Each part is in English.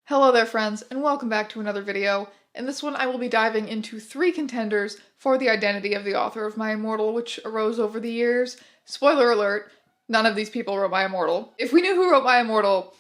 Hello there friends, and welcome back to another video. In this one I will be diving into 3 contenders for the identity of the author of My Immortal, which arose over the years. Spoiler alert, none of these people wrote My Immortal. If we knew who wrote My Immortal,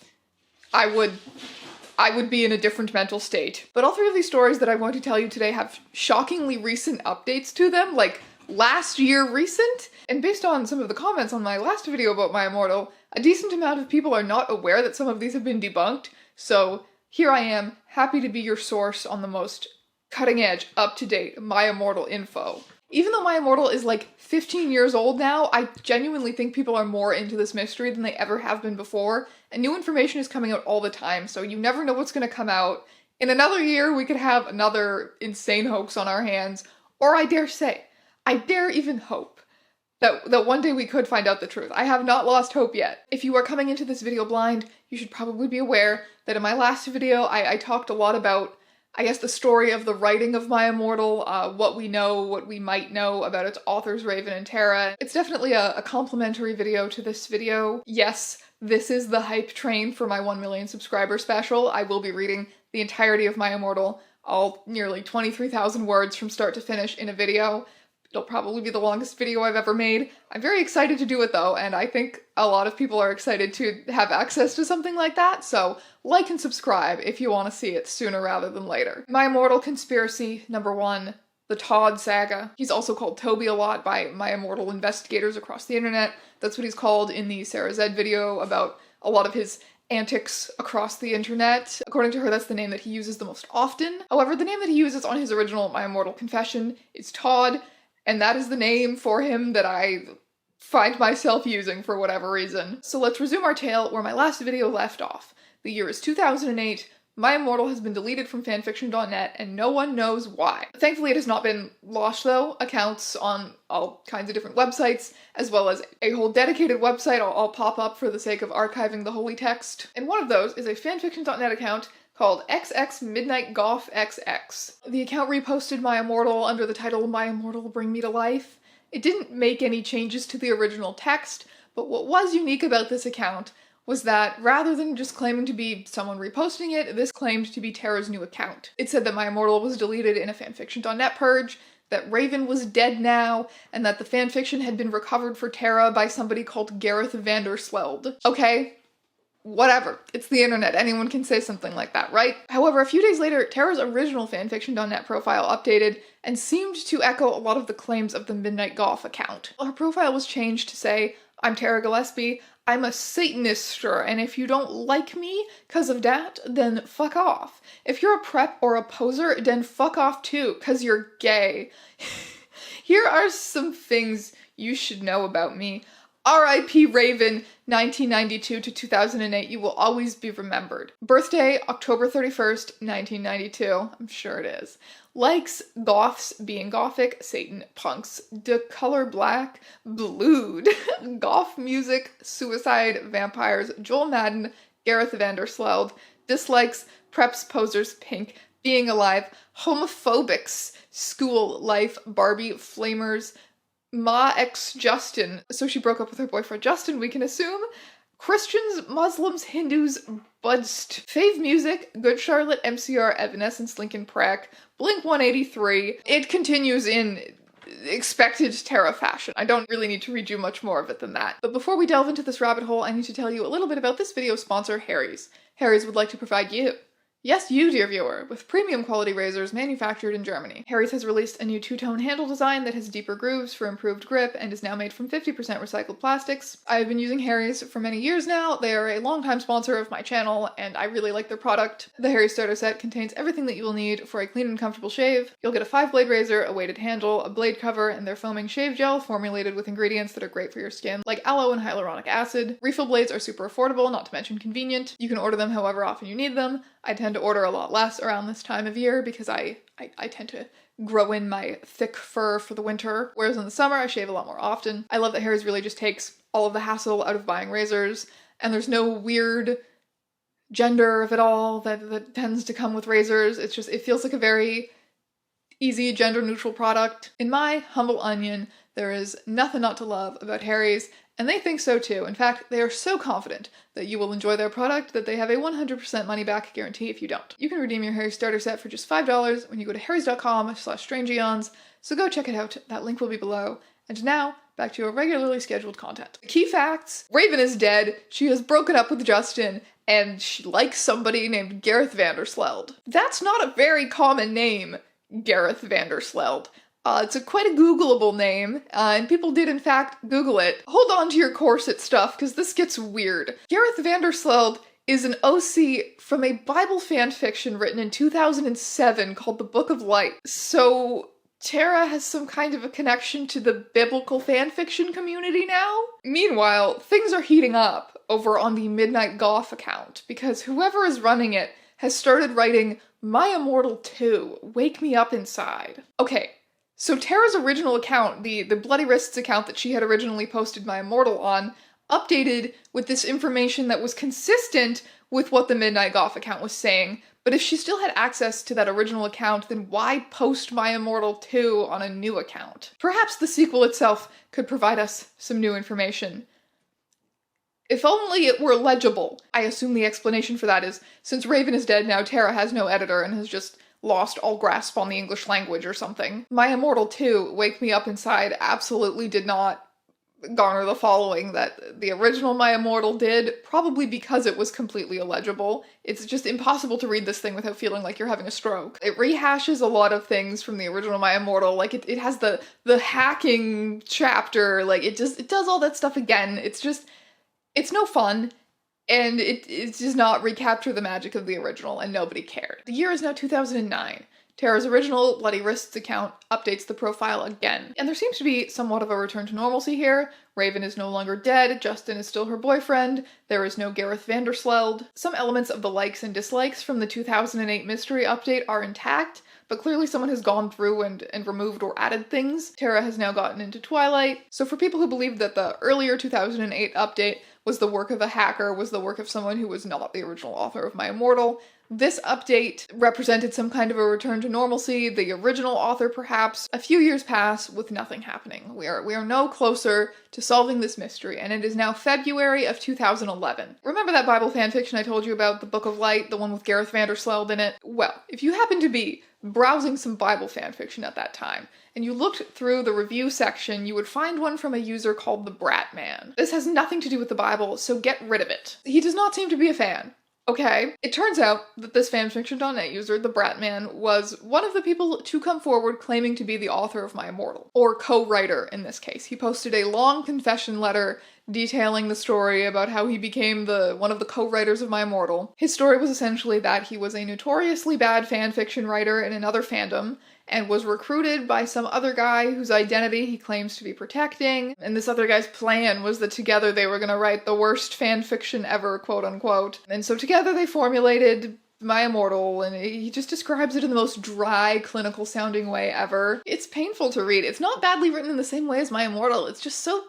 I would be in a different mental state. But all 3 of these stories that I'm going to tell you today have shockingly recent updates to them, like last year recent. And based on some of the comments on my last video about My Immortal, a decent amount of people are not aware that some of these have been debunked, so here I am, happy to be your source on the most cutting-edge, up-to-date My Immortal info. Even though My Immortal is like 15 years old now, I genuinely think people are more into this mystery than they ever have been before, and new information is coming out all the time, so you never know what's gonna come out. In another year, we could have another insane hoax on our hands, or I dare even hope that one day we could find out the truth. I have not lost hope yet. If you are coming into this video blind, you should probably be aware that in my last video, I talked a lot about, I guess, the story of the writing of My Immortal, what we know, what we might know about its authors, Raven and Tara. It's definitely a complimentary video to this video. Yes, this is the hype train for my 1 million subscriber special. I will be reading the entirety of My Immortal, all nearly 23,000 words from start to finish in a video. It'll probably be the longest video I've ever made. I'm very excited to do it though, and I think a lot of people are excited to have access to something like that, so like and subscribe if you want to see it sooner rather than later. My Immortal Conspiracy #1, the Todd Saga. He's also called Toby a lot by My Immortal investigators across the internet. That's what he's called in the Sarah Zed video about a lot of his antics across the internet. According to her, that's the name that he uses the most often. However, the name that he uses on his original My Immortal confession is Todd, and that is the name for him that I find myself using for whatever reason. So let's resume our tale where my last video left off. The year is 2008, My Immortal has been deleted from fanfiction.net, and no one knows why. Thankfully it has not been lost though. Accounts on all kinds of different websites, as well as a whole dedicated website I'll pop up for the sake of archiving the holy text. And one of those is a fanfiction.net account called XX Midnight Goth XX. The account reposted My Immortal under the title My Immortal Bring Me to Life. It didn't make any changes to the original text, but what was unique about this account was that rather than just claiming to be someone reposting it, this claimed to be Tara's new account. It said that My Immortal was deleted in a fanfiction.net purge, that Raven was dead now, and that the fanfiction had been recovered for Tara by somebody called Gareth Vandersveld. Okay. Whatever. It's the internet. Anyone can say something like that, right? However, a few days later, Tara's original fanfiction.net profile updated and seemed to echo a lot of the claims of the Midnight Goth account. Her profile was changed to say, "I'm Tara Gillespie, I'm a Satanister, and if you don't like me cause of that, then fuck off. If you're a prep or a poser, then fuck off too, cause you're gay. Here are some things you should know about me. R.I.P. Raven, 1992 to 2008, you will always be remembered. Birthday, October 31st, 1992. I'm sure it is. Likes, goths, being gothic, Satan, punks, the color black, blued, goth music, suicide, vampires, Joel Madden, Gareth Vandersveld. Dislikes, preps, posers, pink, being alive, homophobics, school, life, Barbie, flamers, Ma ex Justin, so she broke up with her boyfriend Justin, we can assume. Christians, Muslims, Hindus, Budst. Fave music, Good Charlotte, MCR, Evanescence, Linkin Park, Blink 183. It continues in expected Tara fashion. I don't really need to read you much more of it than that. But before we delve into this rabbit hole, I need to tell you a little bit about this video's sponsor, Harry's. Harry's would like to provide you, yes, you, dear viewer, with premium quality razors manufactured in Germany. Harry's has released a new 2-tone handle design that has deeper grooves for improved grip and is now made from 50% recycled plastics. I've been using Harry's for many years now. They are a longtime sponsor of my channel, and I really like their product. The Harry's starter set contains everything that you will need for a clean and comfortable shave. You'll get a 5-blade razor, a weighted handle, a blade cover, and their foaming shave gel formulated with ingredients that are great for your skin, like aloe and hyaluronic acid. Refill blades are super affordable, not to mention convenient. You can order them however often you need them. I tend to order a lot less around this time of year because I tend to grow in my thick fur for the winter, whereas in the summer I shave a lot more often. I love that Harry's really just takes all of the hassle out of buying razors, and there's no weird gender of it all that tends to come with razors. It's just, it feels like a very easy gender neutral product. In my humble onion, there is nothing not to love about Harry's, And they think so too. In fact, they are so confident that you will enjoy their product that they have a 100% money back guarantee if you don't. You can redeem your Harry's starter set for just $5 when you go to harrys.com/strangeeons, so go check it out. That link will be below. And now, back to your regularly scheduled content. Key facts: Raven is dead, she has broken up with Justin, and she likes somebody named Gareth Vandersleld. That's not a very common name, Gareth Vandersleld. It's quite a Googleable name, and people did in fact Google it. Hold on to your corset stuff, because this gets weird. Gareth Vandersleld is an OC from a Bible fanfiction written in 2007 called The Book of Light. So Tara has some kind of a connection to the biblical fanfiction community now? Meanwhile, things are heating up over on the Midnight Goth account, because whoever is running it has started writing My Immortal 2, Wake Me Up Inside. Okay. So Tara's original account, the Bloody Wrists account that she had originally posted My Immortal on, updated with this information that was consistent with what the Midnight Goth account was saying, but if she still had access to that original account, then why post My Immortal 2 on a new account? Perhaps the sequel itself could provide us some new information. If only it were legible. I assume the explanation for that is, since Raven is dead now, Tara has no editor and has just lost all grasp on the English language or something. My Immortal 2, Wake Me Up Inside, absolutely did not garner the following that the original My Immortal did, probably because it was completely illegible. It's just impossible to read this thing without feeling like you're having a stroke. It rehashes a lot of things from the original My Immortal, like it has the hacking chapter, like it does all that stuff again. It's no fun. And it does not recapture the magic of the original, and nobody cared. The year is now 2009. Tara's original Bloody Wrists account updates the profile again. And there seems to be somewhat of a return to normalcy here. Raven is no longer dead, Justin is still her boyfriend, there is no Gareth Vandersleld. Some elements of the likes and dislikes from the 2008 mystery update are intact, but clearly someone has gone through and removed or added things. Tara has now gotten into Twilight. So for people who believe that the earlier 2008 update was the work of a hacker, was the work of someone who was not the original author of My Immortal, this update represented some kind of a return to normalcy, the original author perhaps. A few years pass with nothing happening. We are no closer to solving this mystery, and it is now February of 2011. Remember that Bible fanfiction I told you about, The Book of Light, the one with Gareth Vandersleld in it? Well, if you happen to be browsing some Bible fanfiction at that time, and you looked through the review section, you would find one from a user called the Brat Man. This has nothing to do with the Bible, so get rid of it. He does not seem to be a fan. Okay, it turns out that this fanfiction.net user, the Brat Man, was one of the people to come forward claiming to be the author of My Immortal, or co-writer in this case. He posted a long confession letter detailing the story about how he became one of the co-writers of My Immortal. His story was essentially that he was a notoriously bad fanfiction writer in another fandom, and was recruited by some other guy whose identity he claims to be protecting, and this other guy's plan was that together they were gonna write the worst fanfiction ever, quote unquote. And so together they formulated My Immortal, and he just describes it in the most dry, clinical sounding way ever. It's painful to read. It's not badly written in the same way as My Immortal, it's just so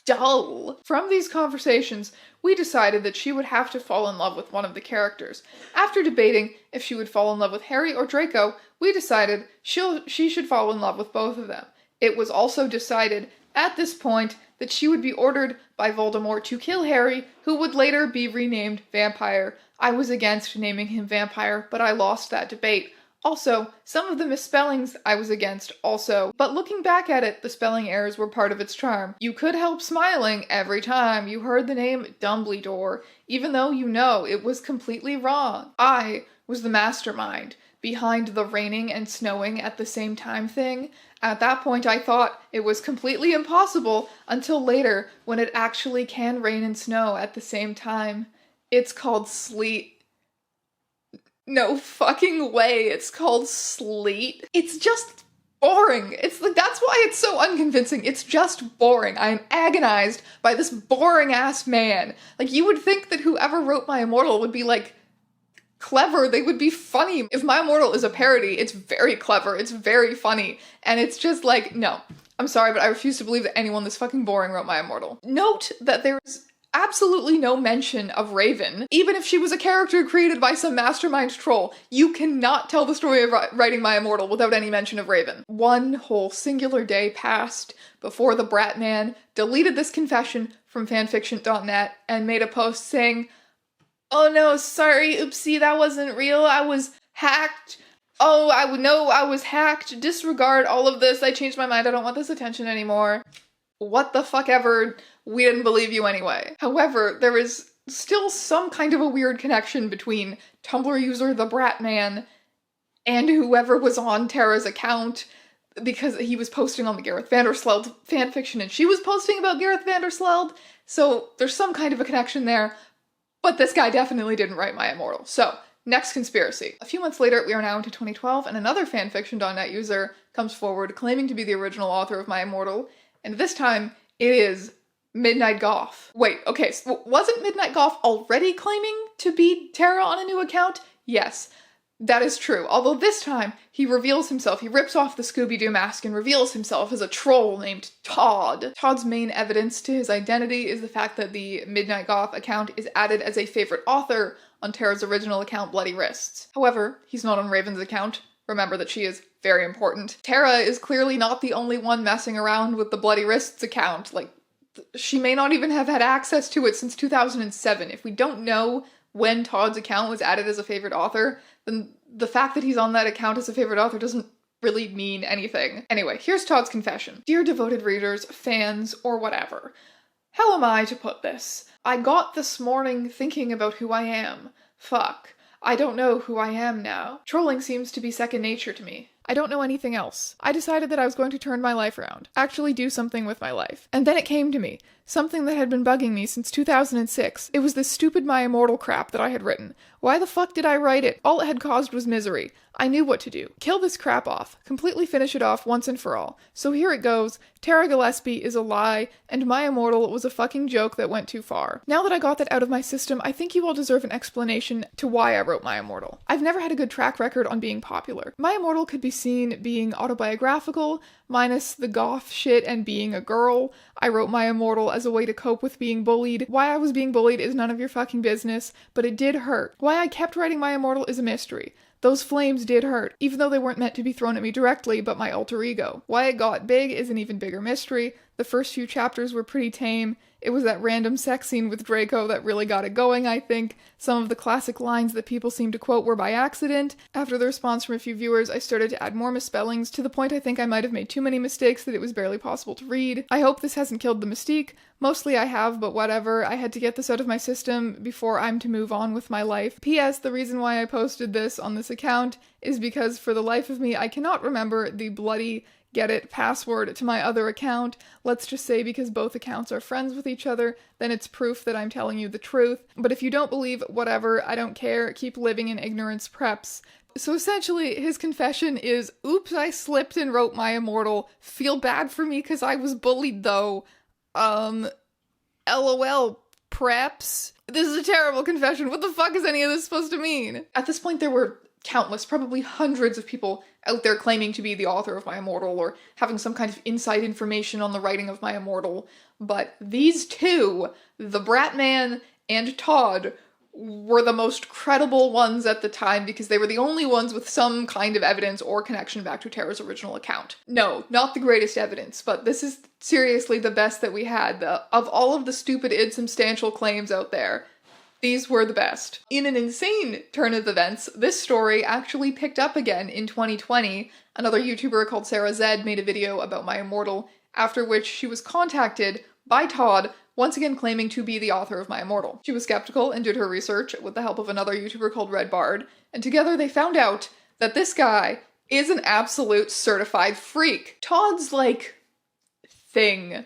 dull. From these conversations, we decided that she would have to fall in love with one of the characters. After debating if she would fall in love with Harry or Draco, we decided she should fall in love with both of them. It was also decided at this point that she would be ordered by Voldemort to kill Harry, who would later be renamed Vampire. I was against naming him Vampire, but I lost that debate. Also, some of the misspellings I was against also, but looking back at it, the spelling errors were part of its charm. You could help smiling every time you heard the name Dumbledore, even though you know it was completely wrong. I was the mastermind behind the raining and snowing at the same time thing. At that point I thought it was completely impossible until later when it actually can rain and snow at the same time. It's called sleet. No fucking way, it's called sleet. It's just boring. It's like, that's why it's so unconvincing. It's just boring. I am agonized by this boring ass man. Like, you would think that whoever wrote My Immortal would be like clever, they would be funny. If My Immortal is a parody, it's very clever, it's very funny, and it's just like, no. I'm sorry, but I refuse to believe that anyone this fucking boring wrote My Immortal. Note that there's absolutely no mention of Raven. Even if she was a character created by some mastermind troll, you cannot tell the story of writing My Immortal without any mention of Raven. One whole singular day passed before the Bratman deleted this confession from fanfiction.net and made a post saying, "Oh no, sorry, oopsie, that wasn't real, I was hacked. Oh, I was hacked. Disregard all of this. I changed my mind. I don't want this attention anymore." What the fuck ever. We didn't believe you anyway. However, there is still some kind of a weird connection between Tumblr user the Bratman and whoever was on Tara's account, because he was posting on the Gareth Vandersleld fanfiction and she was posting about Gareth Vandersleld. So there's some kind of a connection there, but this guy definitely didn't write My Immortal. So, next conspiracy. A few months later, we are now into 2012, and another fanfiction.net user comes forward claiming to be the original author of My Immortal, and this time it is Midnight Goth. Wait, okay, so wasn't Midnight Goth already claiming to be Tara on a new account? Yes, that is true. Although this time, he reveals himself, he rips off the Scooby-Doo mask and reveals himself as a troll named Todd. Todd's main evidence to his identity is the fact that the Midnight Goth account is added as a favorite author on Tara's original account, Bloody Wrists. However, he's not on Raven's account. Remember that she is very important. Tara is clearly not the only one messing around with the Bloody Wrists account. Like, she may not even have had access to it since 2007. If we don't know when Todd's account was added as a favorite author, then the fact that he's on that account as a favorite author doesn't really mean anything. Anyway, here's Todd's confession. "Dear devoted readers, fans, or whatever. How am I to put this? I got this morning thinking about who I am. Fuck. I don't know who I am now. Trolling seems to be second nature to me. I don't know anything else. I decided that I was going to turn my life around, actually do something with my life. And then it came to me, something that had been bugging me since 2006. It was this stupid My Immortal crap that I had written. Why the fuck did I write it? All it had caused was misery. I knew what to do. Kill this crap off. Completely finish it off once and for all. So here it goes. Tara Gillespie is a lie, and My Immortal was a fucking joke that went too far. Now that I got that out of my system, I think you all deserve an explanation to why I wrote My Immortal. I've never had a good track record on being popular. My Immortal could be seen being autobiographical, minus the goth shit and being a girl. I wrote My Immortal as a way to cope with being bullied. Why I was being bullied is none of your fucking business, but it did hurt. Why I kept writing My Immortal is a mystery. Those flames did hurt, even though they weren't meant to be thrown at me directly, but my alter ego. Why it got big is an even bigger mystery. The first few chapters were pretty tame. It was that random sex scene with Draco that really got it going, I think. Some of the classic lines that people seem to quote were by accident. After the response from a few viewers, I started to add more misspellings, to the point I think I might have made too many mistakes that it was barely possible to read. I hope this hasn't killed the mystique. Mostly I have, but whatever. I had to get this out of my system before I'm to move on with my life. P.S. The reason why I posted this on this account is because for the life of me, I cannot remember the bloody get it password to my other account. Let's just say because both accounts are friends with each other, then it's proof that I'm telling you the truth. But if you don't believe, whatever, I don't care. Keep living in ignorance, preps. So essentially, his confession is, oops, I slipped and wrote My Immortal. Feel bad for me because I was bullied though. LOL, preps. This is a terrible confession. What the fuck is any of this supposed to mean? At this point, there were countless, probably hundreds of people out there claiming to be the author of My Immortal or having some kind of inside information on the writing of My Immortal. But these two, the Bratman and Todd, were the most credible ones at the time because they were the only ones with some kind of evidence or connection back to Tara's original account. No, not the greatest evidence, but this is seriously the best that we had. Of all of the stupid insubstantial claims out there, these were the best. In an insane turn of events, this story actually picked up again in 2020. Another YouTuber called Sarah Zed made a video about My Immortal, after which she was contacted by Todd, once again claiming to be the author of My Immortal. She was skeptical and did her research with the help of another YouTuber called Red Bard, and together they found out that this guy is an absolute certified freak. Todd's, thing,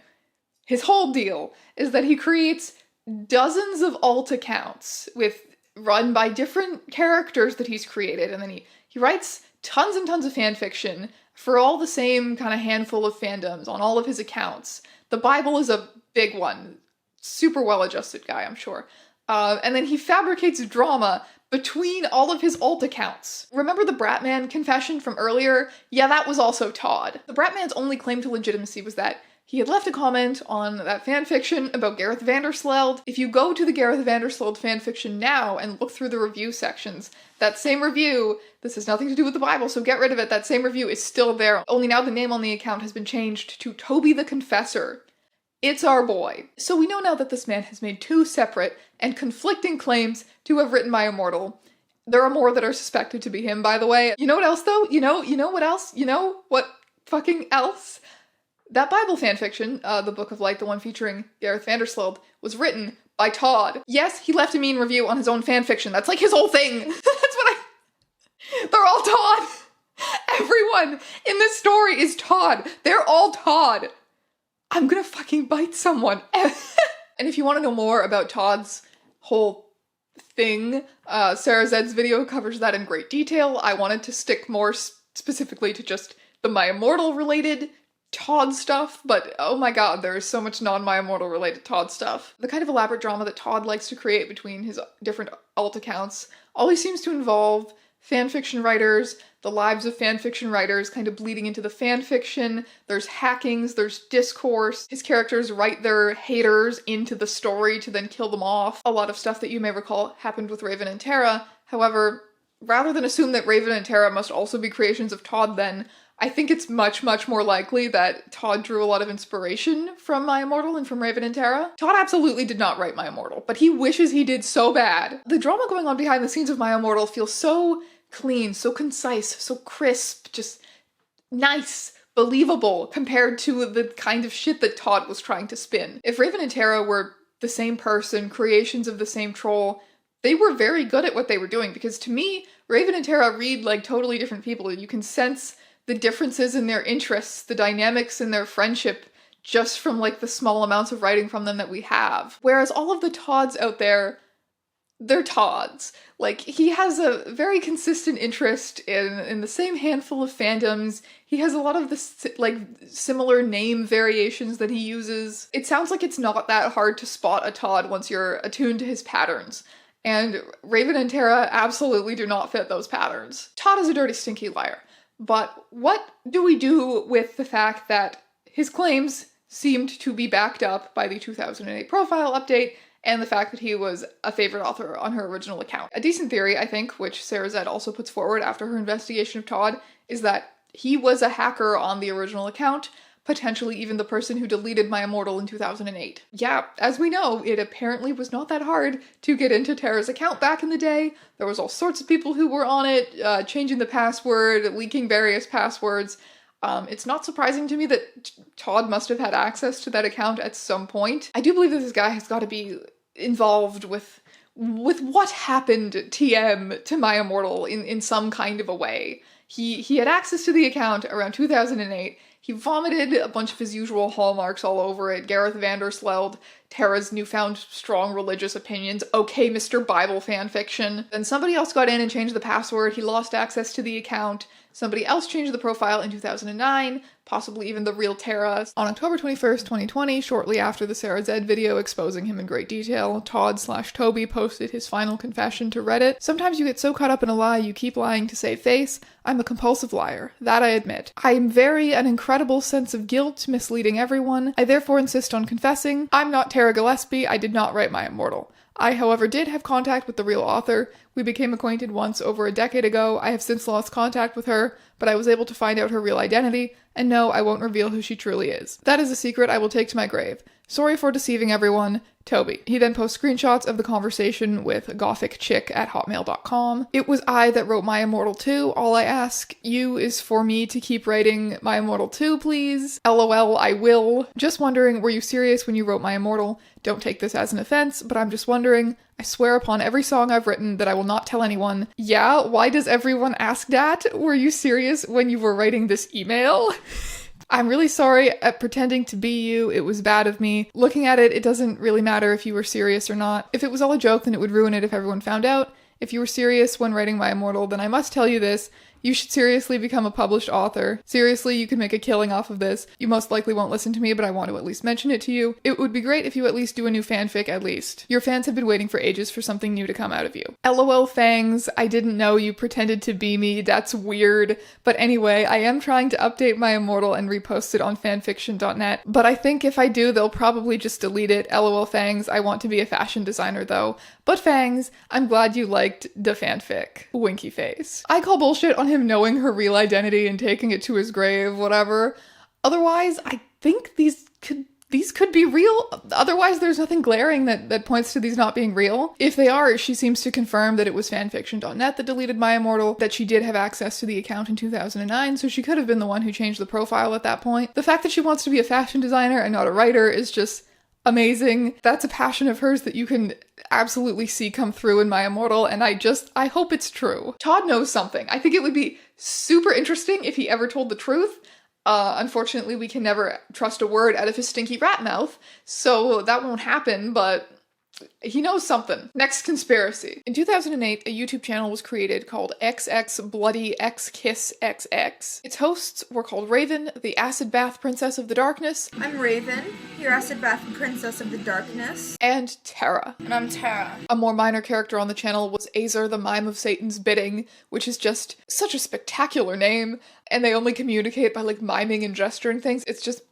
his whole deal, is that he creates dozens of alt accounts run by different characters that he's created, and then he writes tons and tons of fanfiction for all the same kind of handful of fandoms on all of his accounts. The Bible is a big one. Super well-adjusted guy, I'm sure. And then he fabricates drama between all of his alt accounts. Remember the Bratman confession from earlier? Yeah, that was also Todd. The Bratman's only claim to legitimacy was that He had left a comment on that fanfiction about Gareth Vandersloot. If you go to the Gareth Vandersloot fanfiction now and look through the review sections, that same review, this has nothing to do with the Bible, so get rid of it, that same review is still there, only now the name on the account has been changed to Toby the Confessor. It's our boy. So we know now that this man has made 2 separate and conflicting claims to have written My Immortal. There are more that are suspected to be him, by the way. You know what else, though? You know what else? You know what fucking else? That Bible fanfiction, the Book of Light, the one featuring Gareth Vandersloot, was written by Todd. Yes, he left a mean review on his own fanfiction. That's like his whole thing. They're all Todd. Everyone in this story is Todd. They're all Todd. I'm gonna fucking bite someone. And if you want to know more about Todd's whole thing, Sarah Zed's video covers that in great detail. I wanted to stick more specifically to just the My Immortal related Todd stuff, but oh my god, there is so much non-My Immortal related Todd stuff. The kind of elaborate drama that Todd likes to create between his different alt accounts always seems to involve fanfiction writers, the lives of fanfiction writers kind of bleeding into the fanfiction. There's hackings, there's discourse. His characters write their haters into the story to then kill them off. A lot of stuff that you may recall happened with Raven and Tara. However, rather than assume that Raven and Tara must also be creations of Todd then, I think it's much, much more likely that Todd drew a lot of inspiration from My Immortal and from Raven and Tara. Todd absolutely did not write My Immortal, but he wishes he did so bad. The drama going on behind the scenes of My Immortal feels so clean, so concise, so crisp, just nice, believable compared to the kind of shit that Todd was trying to spin. If Raven and Tara were the same person, creations of the same troll, they were very good at what they were doing, because to me, Raven and Tara read like totally different people. You can sense the differences in their interests, the dynamics in their friendship, just from like the small amounts of writing from them that we have. Whereas all of the Todds out there, they're Todds. Like, he has a very consistent interest in the same handful of fandoms. He has a lot of the like similar name variations that he uses. It sounds like it's not that hard to spot a Todd once you're attuned to his patterns. And Raven and Tara absolutely do not fit those patterns. Todd is a dirty, stinky liar. But what do we do with the fact that his claims seemed to be backed up by the 2008 profile update and the fact that he was a favorite author on her original account? A decent theory, I think, which Sarah Zed also puts forward after her investigation of Todd, is that he was a hacker on the original account, potentially even the person who deleted My Immortal in 2008. Yeah, as we know, it apparently was not that hard to get into Tara's account back in the day. There was all sorts of people who were on it, changing the password, leaking various passwords. It's not surprising to me that Todd must have had access to that account at some point. I do believe that this guy has got to be involved with what happened TM to My Immortal in some kind of a way. He had access to the account around 2008. He vomited a bunch of his usual hallmarks all over it. Gareth Vandersloot, Tara's newfound strong religious opinions, okay Mr. Bible fanfiction. Then somebody else got in and changed the password. He lost access to the account. Somebody else changed the profile in 2009, possibly even the real Tara. On October 21st, 2020, shortly after the Sarah Zed video exposing him in great detail, Todd/Toby posted his final confession to Reddit. Sometimes you get so caught up in a lie you keep lying to save face. I'm a compulsive liar. That I admit. I am very an incredible sense of guilt, misleading everyone. I therefore insist on confessing. I'm not Tara Gillespie. I did not write My Immortal. I, however, did have contact with the real author. We became acquainted once over a decade ago. I have since lost contact with her, but I was able to find out her real identity, and no, I won't reveal who she truly is. That is a secret I will take to my grave. Sorry for deceiving everyone, Toby. He then posts screenshots of the conversation with gothicchick@hotmail.com. It was I that wrote My Immortal 2. All I ask you is for me to keep writing My Immortal 2, please. LOL, I will. Just wondering, were you serious when you wrote My Immortal? Don't take this as an offense, but I'm just wondering. I swear upon every song I've written that I will not tell anyone. Yeah, why does everyone ask that? Were you serious when you were writing this email? I'm really sorry at pretending to be you. It was bad of me. Looking at it, it doesn't really matter if you were serious or not. If it was all a joke, then it would ruin it if everyone found out. If you were serious when writing My Immortal, then I must tell you this. You should seriously become a published author. Seriously, you could make a killing off of this. You most likely won't listen to me, but I want to at least mention it to you. It would be great if you at least do a new fanfic at least. Your fans have been waiting for ages for something new to come out of you. LOL Fangs, I didn't know you pretended to be me. That's weird. But anyway, I am trying to update my Immortal and repost it on fanfiction.net. But I think if I do, they'll probably just delete it. LOL Fangs, I want to be a fashion designer though. But Fangs, I'm glad you liked the fanfic. Winky face. I call bullshit on him knowing her real identity and taking it to his grave, whatever. Otherwise, I think these could be real. Otherwise, there's nothing glaring that points to these not being real. If they are, she seems to confirm that it was fanfiction.net that deleted my Immortal, that she did have access to the account in 2009, so she could have been the one who changed the profile at that point. The fact that she wants to be a fashion designer and not a writer is just amazing. That's a passion of hers that you can absolutely see come through in my Immortal, and I hope it's true. Todd knows something. I think it would be super interesting if he ever told the truth. Unfortunately, we can never trust a word out of his stinky rat mouth, so that won't happen, but he knows something. Next conspiracy. In 2008, a YouTube channel was created called XX Bloody X Kiss XX. Its hosts were called Raven, the Acid Bath Princess of the Darkness. I'm Raven, your Acid Bath Princess of the Darkness. And Tara. And I'm Tara. A more minor character on the channel was Azer, the Mime of Satan's Bidding, which is just such a spectacular name, and they only communicate by like miming and gesturing things. It's just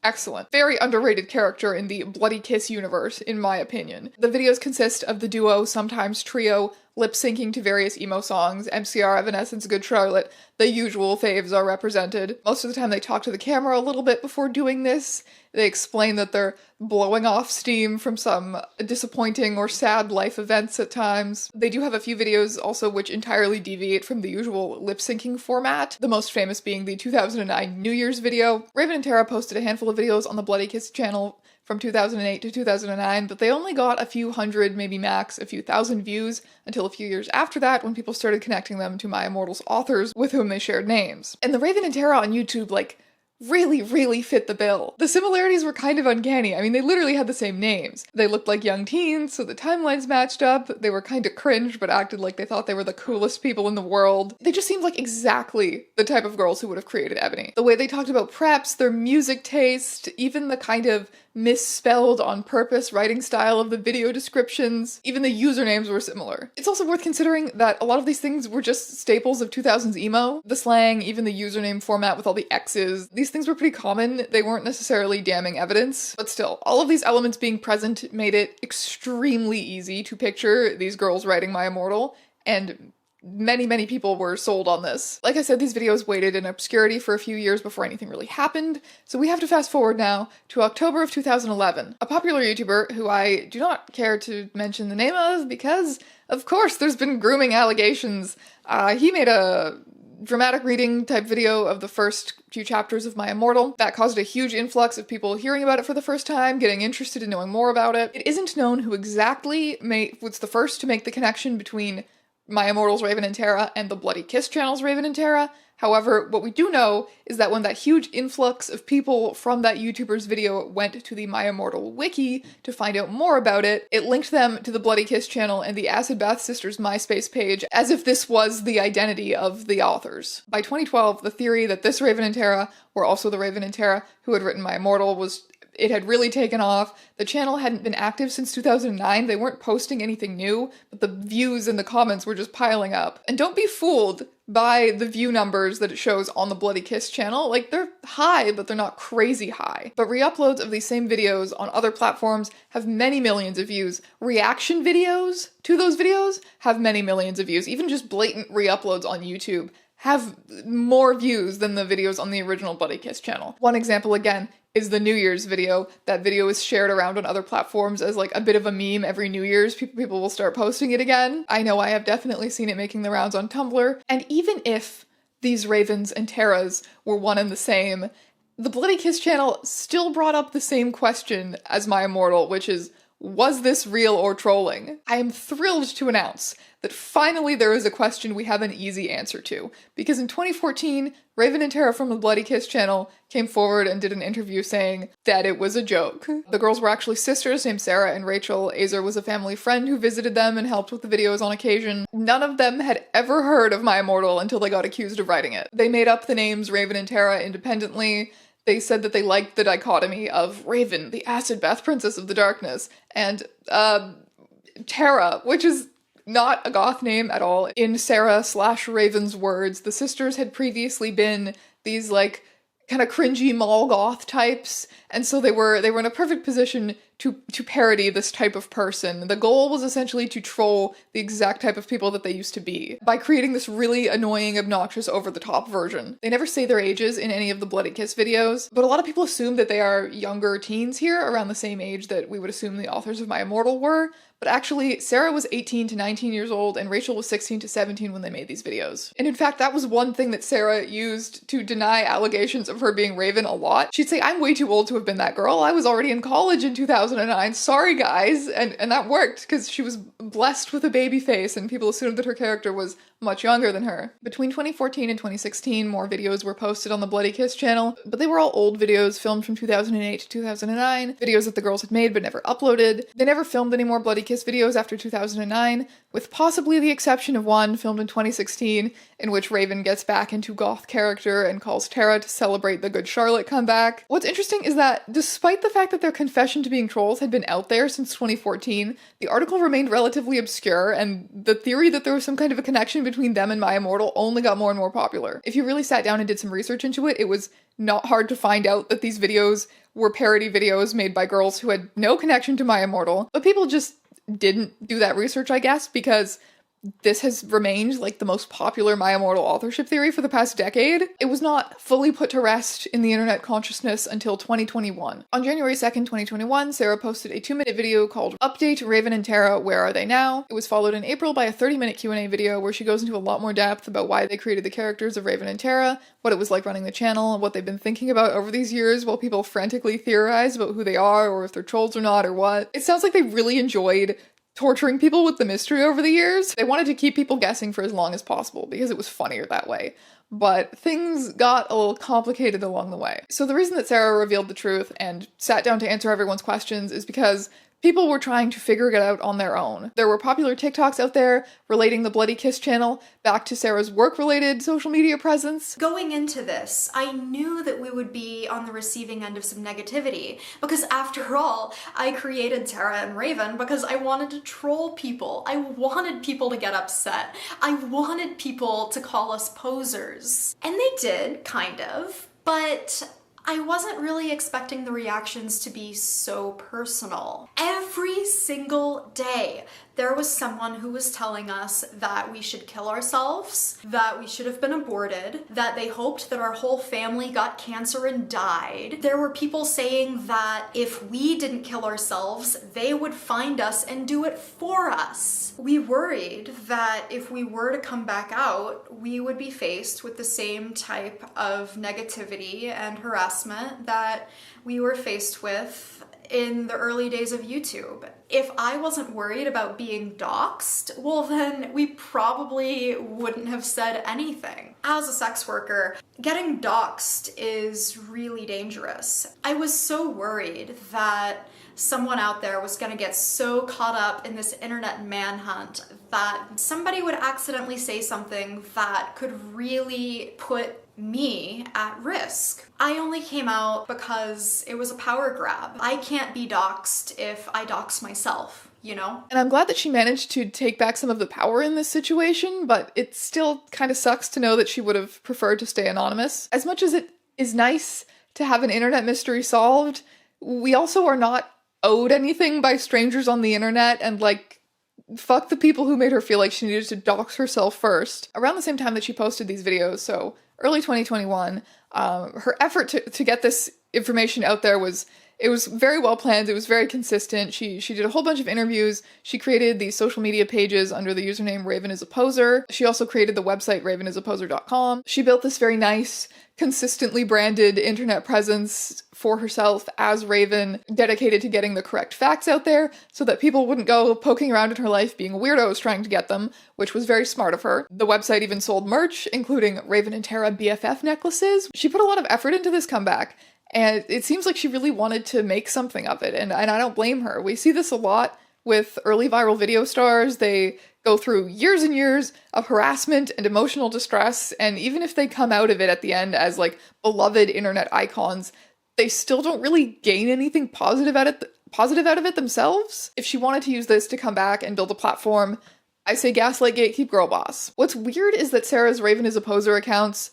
excellent. Very underrated character in the Bloody Kiss universe, in my opinion. The videos consist of the duo, sometimes trio, lip-syncing to various emo songs, MCR, Evanescence, Good Charlotte. The usual faves are represented. Most of the time they talk to the camera a little bit before doing this. They explain that they're blowing off steam from some disappointing or sad life events at times. They do have a few videos also which entirely deviate from the usual lip-syncing format, the most famous being the 2009 New Year's video. Raven and Tara posted a handful of videos on the Bloody Kiss channel from 2008 to 2009, but they only got a few hundred, maybe max a few thousand views until a few years after that when people started connecting them to my Immortal's authors with whom they shared names. And the Raven and Tara on YouTube, like, really fit the bill. The similarities were kind of uncanny. I mean, they literally had the same names. They looked like young teens, so the timelines matched up. They were kind of cringe, but acted like they thought they were the coolest people in the world. They just seemed like exactly the type of girls who would have created Ebony. The way they talked about preps, their music taste, even the kind of misspelled on purpose writing style of the video descriptions, even the usernames were similar. It's also worth considering that a lot of these things were just staples of 2000s emo. The slang, even the username format with all the X's, these things were pretty common. They weren't necessarily damning evidence, but still, all of these elements being present made it extremely easy to picture these girls writing my Immortal, and many people were sold on this. Like I said, these videos waited in obscurity for a few years before anything really happened, so we have to fast forward now to October of 2011. A popular YouTuber, who I do not care to mention the name of because, of course, there's been grooming allegations. He made a dramatic reading type video of the first few chapters of my Immortal. That caused a huge influx of people hearing about it for the first time, getting interested in knowing more about it. It isn't known who exactly was the first to make the connection between my Immortal's Raven and Tara and the Bloody Kiss channel's Raven and Tara. However, what we do know is that when that huge influx of people from that YouTuber's video went to the My Immortal wiki to find out more about it, it linked them to the Bloody Kiss channel and the Acid Bath Sisters MySpace page as if this was the identity of the authors. By 2012, the theory that this Raven and Tara were also the Raven and Tara who had written My Immortal it had really taken off. The channel hadn't been active since 2009. They weren't posting anything new, but the views and the comments were just piling up. And don't be fooled by the view numbers that it shows on the Bloody Kiss channel. Like, they're high, but they're not crazy high. But re-uploads of these same videos on other platforms have many millions of views. Reaction videos to those videos have many millions of views. Even just blatant re-uploads on YouTube have more views than the videos on the original Bloody Kiss channel. One example, again, is the New Year's video. That video is shared around on other platforms as like a bit of a meme every New Year's. People will start posting it again. I know I have definitely seen it making the rounds on Tumblr. And even if these Ravens and Taras were one and the same, the Bloody Kiss channel still brought up the same question as my Immortal, which is, was this real or trolling? I am thrilled to announce that finally there is a question we have an easy answer to, because in 2014, Raven and Tara from the Bloody Kiss channel came forward and did an interview saying that it was a joke. The girls were actually sisters named Sarah and Rachel. Azer was a family friend who visited them and helped with the videos on occasion. None of them had ever heard of My Immortal until they got accused of writing it. They made up the names Raven and Tara independently. They said that they liked the dichotomy of Raven, the acid bath princess of the darkness, and Tara, which is not a goth name at all. In Sarah/Raven's words, the sisters had previously been these like kind of cringy mall goth types, and so they were in a perfect position to parody this type of person. The goal was essentially to troll the exact type of people that they used to be by creating this really annoying, obnoxious, over-the-top version. They never say their ages in any of the Bloody Kiss videos, but a lot of people assume that they are younger teens here, around the same age that we would assume the authors of My Immortal were. But actually, Sarah was 18 to 19 years old and Rachel was 16 to 17 when they made these videos. And in fact, that was one thing that Sarah used to deny allegations of her being Raven a lot. She'd say, "I'm way too old to have been that girl. I was already in college in 2009. Sorry, guys." And that worked because she was blessed with a baby face and people assumed that her character was much younger than her. Between 2014 and 2016, more videos were posted on the Bloody Kiss channel, but they were all old videos filmed from 2008 to 2009, videos that the girls had made but never uploaded. They never filmed any more Bloody Kiss videos after 2009, with possibly the exception of one filmed in 2016, in which Raven gets back into goth character and calls Tara to celebrate the Good Charlotte comeback. What's interesting is that, despite the fact that their confession to being trolls had been out there since 2014, the article remained relatively obscure, and the theory that there was some kind of a connection between them and My Immortal only got more and more popular. If you really sat down and did some research into it, it was not hard to find out that these videos were parody videos made by girls who had no connection to My Immortal, but people just didn't do that research, I guess, because this has remained like the most popular My Immortal authorship theory for the past decade. It was not fully put to rest in the internet consciousness until 2021. On January 2nd, 2021, Sarah posted a 2-minute video called Update Raven and Tara, Where Are They Now? It was followed in April by a 30-minute Q&A video where she goes into a lot more depth about why they created the characters of Raven and Tara, what it was like running the channel, and what they've been thinking about over these years while people frantically theorize about who they are or if they're trolls or not or what. It sounds like they really enjoyed torturing people with the mystery over the years. They wanted to keep people guessing for as long as possible because it was funnier that way. But things got a little complicated along the way. So the reason that Sarah revealed the truth and sat down to answer everyone's questions is because people were trying to figure it out on their own. There were popular TikToks out there relating the Bloody Kiss channel back to Sarah's work-related social media presence. Going into this, I knew that we would be on the receiving end of some negativity, because after all, I created Tara and Raven because I wanted to troll people. I wanted people to get upset. I wanted people to call us posers. And they did, kind of, but I wasn't really expecting the reactions to be so personal. Every single day, there was someone who was telling us that we should kill ourselves, that we should have been aborted, that they hoped that our whole family got cancer and died. There were people saying that if we didn't kill ourselves, they would find us and do it for us. We worried that if we were to come back out, we would be faced with the same type of negativity and harassment that we were faced with in the early days of YouTube. If I wasn't worried about being doxxed, well then we probably wouldn't have said anything. As a sex worker, getting doxxed is really dangerous. I was so worried that someone out there was gonna get so caught up in this internet manhunt that somebody would accidentally say something that could really put me at risk. I only came out because it was a power grab. I can't be doxxed if I dox myself, you know? And I'm glad that she managed to take back some of the power in this situation, but it still kind of sucks to know that she would have preferred to stay anonymous. As much as it is nice to have an internet mystery solved, we also are not owed anything by strangers on the internet, and like, fuck the people who made her feel like she needed to dox herself first. Around the same time that she posted these videos, so early 2021, her effort to get this information out there was It was very well planned. It was very consistent. She did a whole bunch of interviews. She created these social media pages under the username Raven is a Poser. She also created the website ravenisaposer.com. She built this very nice, consistently branded internet presence for herself as Raven, dedicated to getting the correct facts out there so that people wouldn't go poking around in her life being weirdos trying to get them, which was very smart of her. The website even sold merch, including Raven and Tara BFF necklaces. She put a lot of effort into this comeback, and it seems like she really wanted to make something of it, and I don't blame her. We see this a lot with early viral video stars. They go through years and years of harassment and emotional distress, and even if they come out of it at the end as like beloved internet icons, they still don't really gain anything positive out of it themselves. If she wanted to use this to come back and build a platform, I say gaslight, gatekeep, girl boss. What's weird is that Sarah's Raven is a Poser accounts,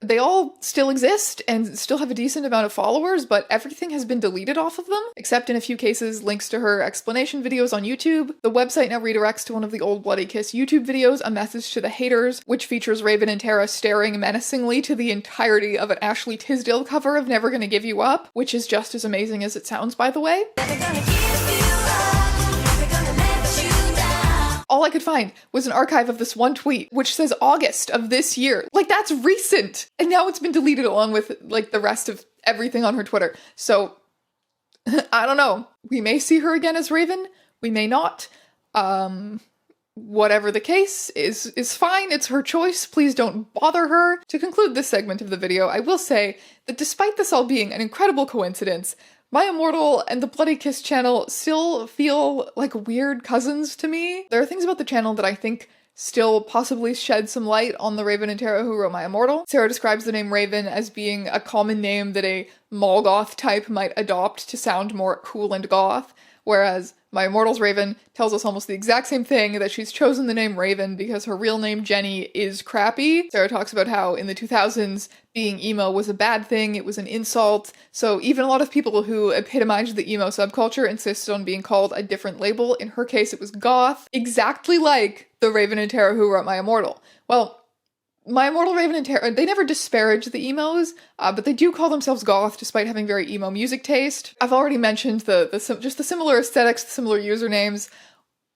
they all still exist and still have a decent amount of followers, but everything has been deleted off of them, except in a few cases links to her explanation videos on YouTube. The website now redirects to one of the old Bloody Kiss YouTube videos, A Message to the Haters, which features Raven and Tara staring menacingly to the entirety of an Ashley Tisdale cover of Never Gonna Give You Up, which is just as amazing as it sounds, by the way. All I could find was an archive of this one tweet, which says August of this year. Like, that's recent! And now it's been deleted along with, like, the rest of everything on her Twitter. So, I don't know. We may see her again as Raven. We may not. Whatever the case is fine. It's her choice. Please don't bother her. To conclude this segment of the video, I will say that despite this all being an incredible coincidence, My Immortal and the Bloody Kiss channel still feel like weird cousins to me. There are things about the channel that I think still possibly shed some light on the Raven and Tara who wrote My Immortal. Sarah describes the name Raven as being a common name that a mall goth type might adopt to sound more cool and goth, whereas My Immortal's Raven tells us almost the exact same thing, that she's chosen the name Raven because her real name Jenny is crappy. Sarah talks about how in the 2000s being emo was a bad thing, it was an insult, so even a lot of people who epitomized the emo subculture insisted on being called a different label. In her case it was goth, exactly like the Raven and Tara who wrote My Immortal. Well, My Immortal, Raven, and Tara, they never disparage the emos, but they do call themselves goth despite having very emo music taste. I've already mentioned just the similar aesthetics, the similar usernames.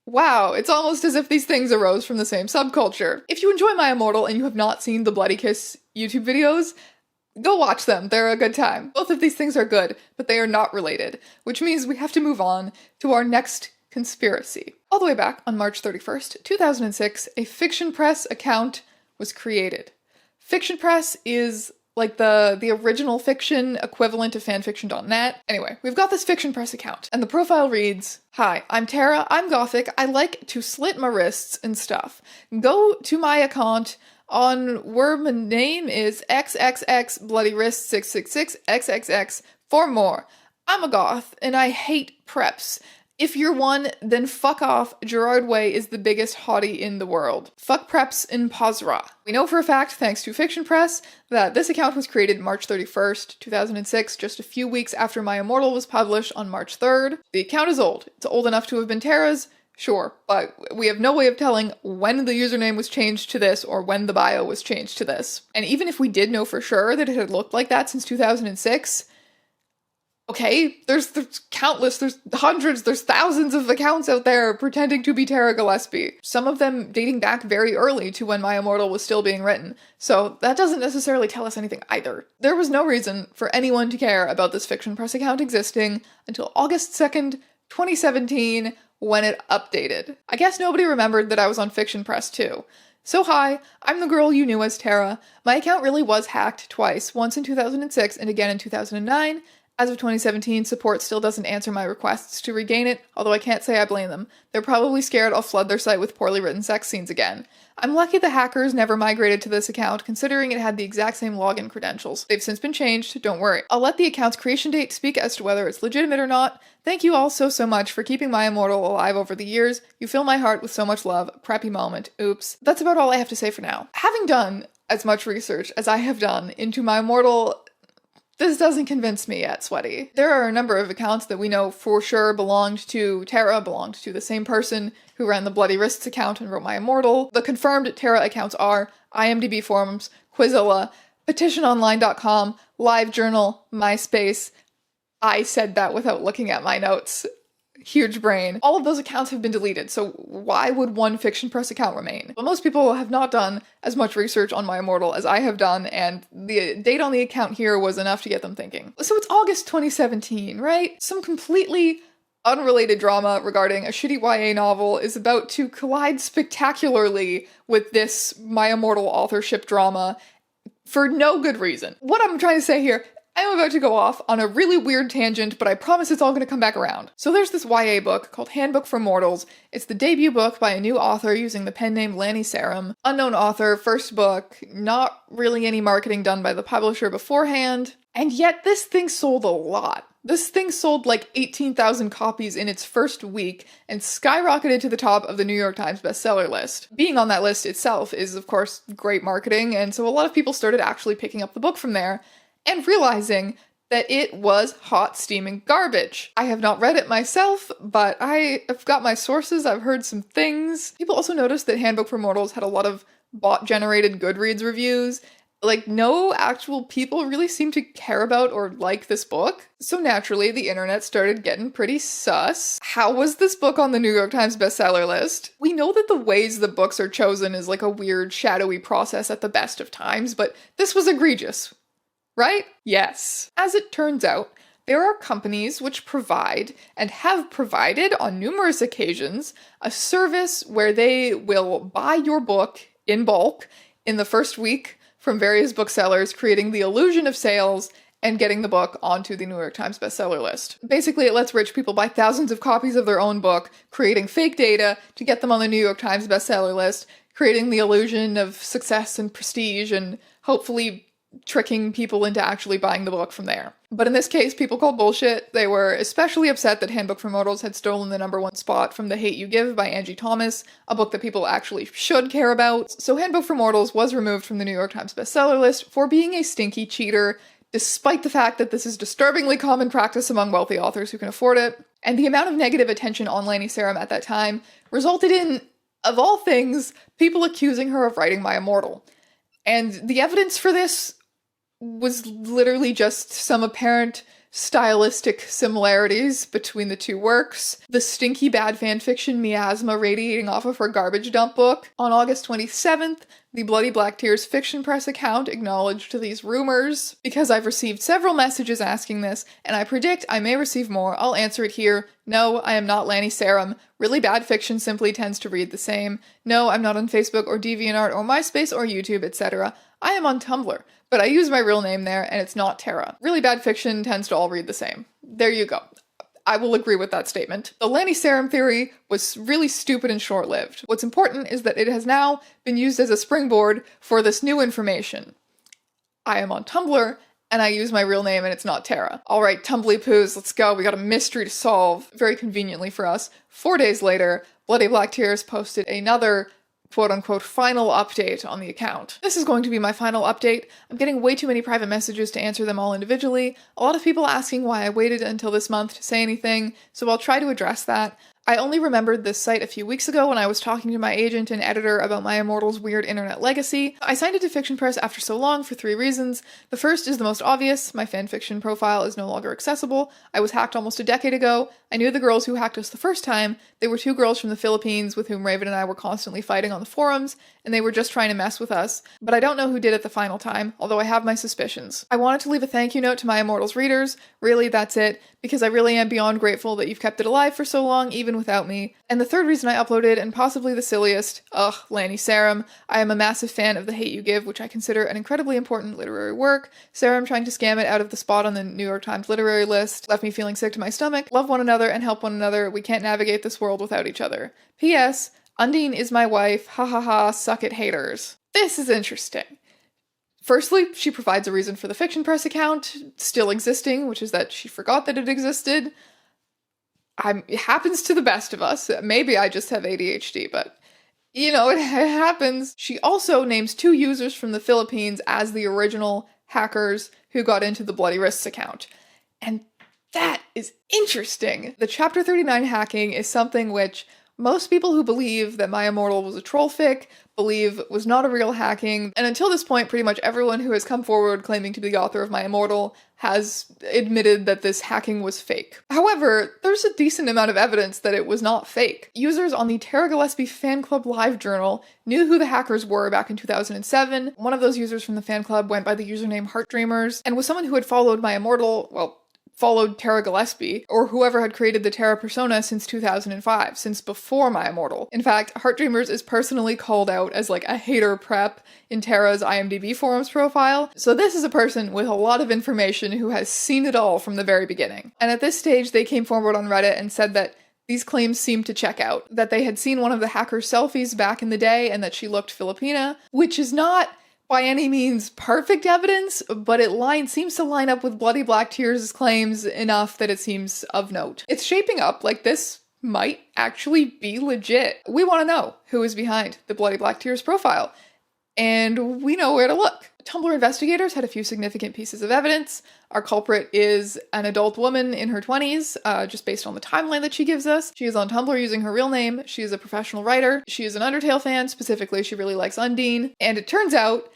Wow, it's almost as if these things arose from the same subculture. If you enjoy My Immortal and you have not seen the Bloody Kiss YouTube videos, go watch them, they're a good time. Both of these things are good, but they are not related, which means we have to move on to our next conspiracy. All the way back on March 31st, 2006, a Fiction Press account was created. Fiction Press is like the original fiction equivalent of fanfiction.net. Anyway, we've got this Fiction Press account, and the profile reads, "Hi, I'm Tara, I'm gothic, I like to slit my wrists and stuff. Go to my account on where my name is XXX Bloody Wrist 666 XXX for more. I'm a goth, and I hate preps. If you're one, then fuck off. Gerard Way is the biggest hottie in the world. Fuck preps in Pozra." We know for a fact, thanks to Fiction Press, that this account was created March 31st, 2006, just a few weeks after My Immortal was published on March 3rd. The account is old. It's old enough to have been Tara's, sure, but we have no way of telling when the username was changed to this or when the bio was changed to this. And even if we did know for sure that it had looked like that since 2006, okay, there's countless, there's hundreds, there's thousands of accounts out there pretending to be Tara Gillespie. Some of them dating back very early to when My Immortal was still being written. So that doesn't necessarily tell us anything either. There was no reason for anyone to care about this Fiction Press account existing until August 2nd, 2017, when it updated. I guess nobody remembered that I was on Fiction Press too. So hi, I'm the girl you knew as Tara. My account really was hacked twice, once in 2006 and again in 2009. As of 2017, support still doesn't answer my requests to regain it, although I can't say I blame them. They're probably scared I'll flood their site with poorly written sex scenes again. I'm lucky the hackers never migrated to this account, considering it had the exact same login credentials. They've since been changed, don't worry. I'll let the account's creation date speak as to whether it's legitimate or not. Thank you all so much for keeping My Immortal alive over the years. You fill my heart with so much love. Preppy moment. Oops. That's about all I have to say for now. Having done as much research as I have done into My Immortal, this doesn't convince me yet, Sweaty. There are a number of accounts that we know for sure belonged to Tara, belonged to the same person who ran the Bloody Wrists account and wrote My Immortal. The confirmed Tara accounts are IMDb forums, Quizilla, petitiononline.com, LiveJournal, MySpace, I said that without looking at my notes. Huge brain. All of those accounts have been deleted, so why would one Fiction Press account remain? Well, most people have not done as much research on My Immortal as I have done, and the date on the account here was enough to get them thinking. So it's August 2017, right? Some completely unrelated drama regarding a shitty YA novel is about to collide spectacularly with this My Immortal authorship drama for no good reason. What I'm trying to say here, I'm about to go off on a really weird tangent, but I promise it's all going to come back around. So there's this YA book called Handbook for Mortals. It's the debut book by a new author using the pen name Lanny Sarum. Unknown author, first book, not really any marketing done by the publisher beforehand. And yet this thing sold a lot. This thing sold like 18,000 copies in its first week and skyrocketed to the top of the New York Times bestseller list. Being on that list itself is, of course, great marketing, and so a lot of people started actually picking up the book from there and realizing that it was hot steaming garbage. I have not read it myself, but I have got my sources, I've heard some things. People also noticed that Handbook for Mortals had a lot of bot-generated Goodreads reviews. Like, no actual people really seem to care about or like this book. So naturally, the internet started getting pretty sus. How was this book on the New York Times bestseller list? We know that the ways the books are chosen is like a weird, shadowy process at the best of times, but this was egregious. Right? Yes. As it turns out, there are companies which provide, and have provided on numerous occasions, a service where they will buy your book in bulk in the first week from various booksellers, creating the illusion of sales and getting the book onto the New York Times bestseller list. Basically, it lets rich people buy thousands of copies of their own book, creating fake data to get them on the New York Times bestseller list, creating the illusion of success and prestige, and hopefully tricking people into actually buying the book from there. But in this case, people called bullshit. They were especially upset that Handbook for Mortals had stolen the #1 spot from The Hate You Give by Angie Thomas, a book that people actually should care about. So Handbook for Mortals was removed from the New York Times bestseller list for being a stinky cheater, despite the fact that this is disturbingly common practice among wealthy authors who can afford it. And the amount of negative attention on Lanny Sarum at that time resulted in, of all things, people accusing her of writing My Immortal. And the evidence for this was literally just some apparent stylistic similarities between the two works. The stinky bad fanfiction miasma radiating off of her garbage dump book. On August 27th, the Bloody Black Tears Fiction Press account acknowledged these rumors. Because I've received several messages asking this, and I predict I may receive more, I'll answer it here. No, I am not Lanny Sarum. Really bad fiction simply tends to read the same. No, I'm not on Facebook or DeviantArt or MySpace or YouTube, etc. I am on Tumblr, but I use my real name there, and it's not Tara. Really bad fiction tends to all read the same. There you go. I will agree with that statement. The Lanny Sarum theory was really stupid and short-lived. What's important is that it has now been used as a springboard for this new information. I am on Tumblr, and I use my real name, and it's not Tara. Alright, Tumbly Poos, let's go. We got a mystery to solve. Very conveniently for us. 4 days later, Bloody Black Tears posted another quote-unquote final update on the account. This is going to be my final update. I'm getting way too many private messages to answer them all individually. A lot of people asking why I waited until this month to say anything, so I'll try to address that. I only remembered this site a few weeks ago when I was talking to my agent and editor about My Immortal's weird internet legacy. I signed it to Fiction Press after so long for 3 reasons. The first is the most obvious. My fanfiction profile is no longer accessible. I was hacked almost a decade ago. I knew the girls who hacked us the first time. They were 2 girls from the Philippines with whom Raven and I were constantly fighting on the forums, and they were just trying to mess with us. But I don't know who did it the final time, although I have my suspicions. I wanted to leave a thank you note to My Immortal's readers. Really, that's it, because I really am beyond grateful that you've kept it alive for so long, even without me. And the third reason I uploaded, and possibly the silliest, Lanny Sarum. I am a massive fan of The Hate You Give, which I consider an incredibly important literary work. Sarum trying to scam it out of the spot on the New York Times literary list left me feeling sick to my stomach. Love one another and help one another. We can't navigate this world without each other. P.S. Undine is my wife. Ha ha ha, suck it haters. This is interesting. Firstly, she provides a reason for the Fiction Press account still existing, which is that she forgot that it existed. It happens to the best of us. Maybe I just have ADHD, but you know, it happens. She also names 2 users from the Philippines as the original hackers who got into the Bloody Wrists account. And that is interesting. The Chapter 39 hacking is something which Most people who believe that My Immortal was a troll fic believe was not a real hacking, and until this point, pretty much everyone who has come forward claiming to be the author of My Immortal has admitted that this hacking was fake. However, there's a decent amount of evidence that it was not fake. Users on the Tara Gillespie fan club live journal knew who the hackers were back in 2007. One of those users from the fan club went by the username Heartdreamers and was someone who had followed My Immortal, well, followed Tara Gillespie, or whoever had created the Tara persona since 2005, since before My Immortal. In fact, Heartdreamers is personally called out as like a hater prep in Tara's IMDb forums profile, so this is a person with a lot of information who has seen it all from the very beginning. And at this stage, they came forward on Reddit and said that these claims seemed to check out, that they had seen one of the hacker's selfies back in the day and that she looked Filipina, which is not by any means perfect evidence, but it seems to line up with Bloody Black Tears' claims enough that it seems of note. It's shaping up like this might actually be legit. We want to know who is behind the Bloody Black Tears profile, and we know where to look. Tumblr investigators had a few significant pieces of evidence. Our culprit is an adult woman in her 20s, just based on the timeline that she gives us. She is on Tumblr using her real name. She is a professional writer. She is an Undertale fan. Specifically, she really likes Undine. And it turns out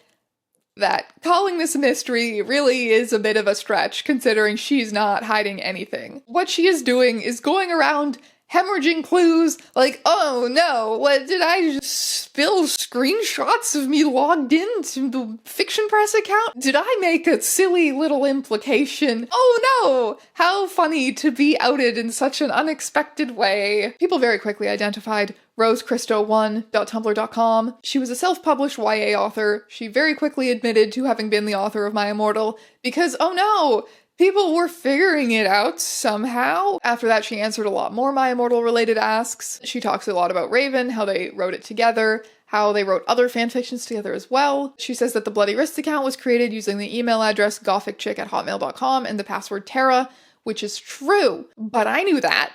that calling this a mystery really is a bit of a stretch, considering she's not hiding anything. What she is doing is going around hemorrhaging clues like, oh no, what did I just spill screenshots of me logged into the Fiction Press account? Did I make a silly little implication? Oh no, how funny to be outed in such an unexpected way. People very quickly identified rosechristo1.tumblr.com. She was a self-published YA author. She very quickly admitted to having been the author of My Immortal because, oh no, people were figuring it out somehow. After that, she answered a lot more My Immortal related asks. She talks a lot about Raven, how they wrote it together, how they wrote other fanfictions together as well. She says that the Bloody Wrist account was created using the email address gothicchick@hotmail.com and the password Tara, which is true. But I knew that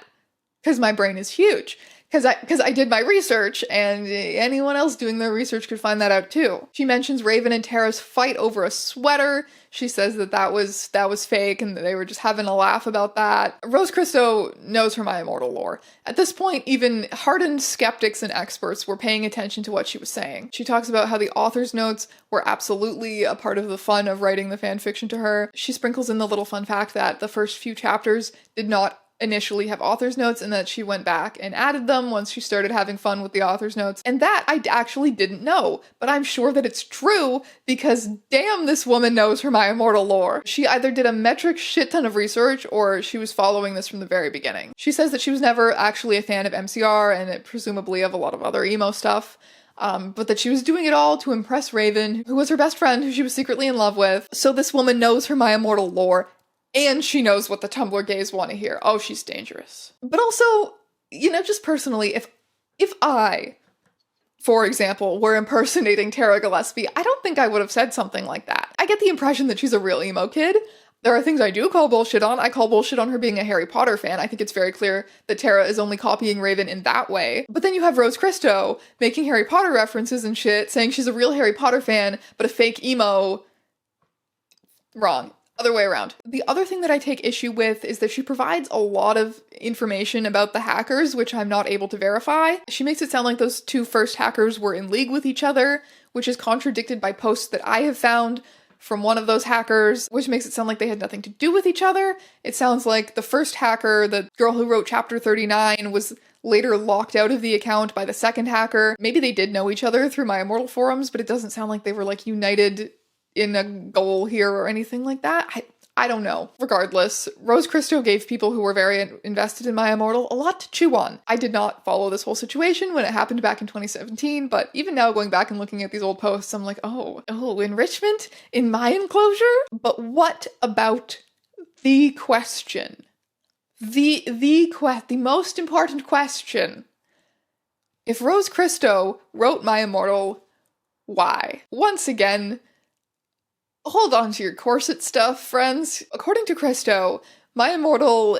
because my brain is huge. Because I did my research, and anyone else doing their research could find that out too. She mentions Raven and Tara's fight over a sweater. She says that was fake and that they were just having a laugh about that. Rose Christo knows her My Immortal lore. At this point, even hardened skeptics and experts were paying attention to what she was saying. She talks about how the author's notes were absolutely a part of the fun of writing the fanfiction to her. She sprinkles in the little fun fact that the first few chapters did not initially have author's notes and that she went back and added them once she started having fun with the author's notes. And that I actually didn't know, but I'm sure that it's true because damn, this woman knows her My Immortal lore. She either did a metric shit ton of research or she was following this from the very beginning. She says that she was never actually a fan of MCR and presumably of a lot of other emo stuff. But that she was doing it all to impress Raven, who was her best friend, who she was secretly in love with. So this woman knows her My Immortal lore, and she knows what the Tumblr gays want to hear. Oh, she's dangerous. But also, you know, just personally, if I, for example, were impersonating Tara Gillespie, I don't think I would have said something like that. I get the impression that she's a real emo kid. There are things I do call bullshit on. I call bullshit on her being a Harry Potter fan. I think it's very clear that Tara is only copying Raven in that way. But then you have Rose Christo making Harry Potter references and shit, saying she's a real Harry Potter fan, but a fake emo. Wrong. Other way around. The other thing that I take issue with is that she provides a lot of information about the hackers, which I'm not able to verify. She makes it sound like those two first hackers were in league with each other, which is contradicted by posts that I have found from one of those hackers, which makes it sound like they had nothing to do with each other. It sounds like the first hacker, the girl who wrote chapter 39, was later locked out of the account by the second hacker. Maybe they did know each other through My Immortal forums, but it doesn't sound like they were like united in a goal here or anything like that. I don't know. Regardless, Rose Christo gave people who were very invested in My Immortal a lot to chew on. I did not follow this whole situation when it happened back in 2017, but even now going back and looking at these old posts, I'm like, oh, enrichment in my enclosure? But what about the question? The most important question. If Rose Christo wrote My Immortal, why? Once again, hold on to your corset stuff, friends. According to Christo, My Immortal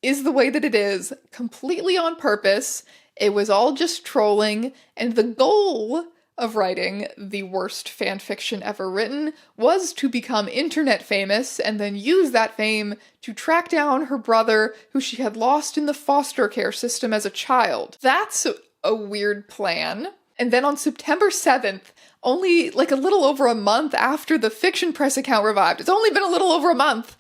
is the way that it is, completely on purpose. It was all just trolling, and the goal of writing the worst fanfiction ever written was to become internet famous and then use that fame to track down her brother who she had lost in the foster care system as a child. That's a weird plan. And then on September 7th, only like a little over a month after the fiction press account revived, it's only been a little over a month,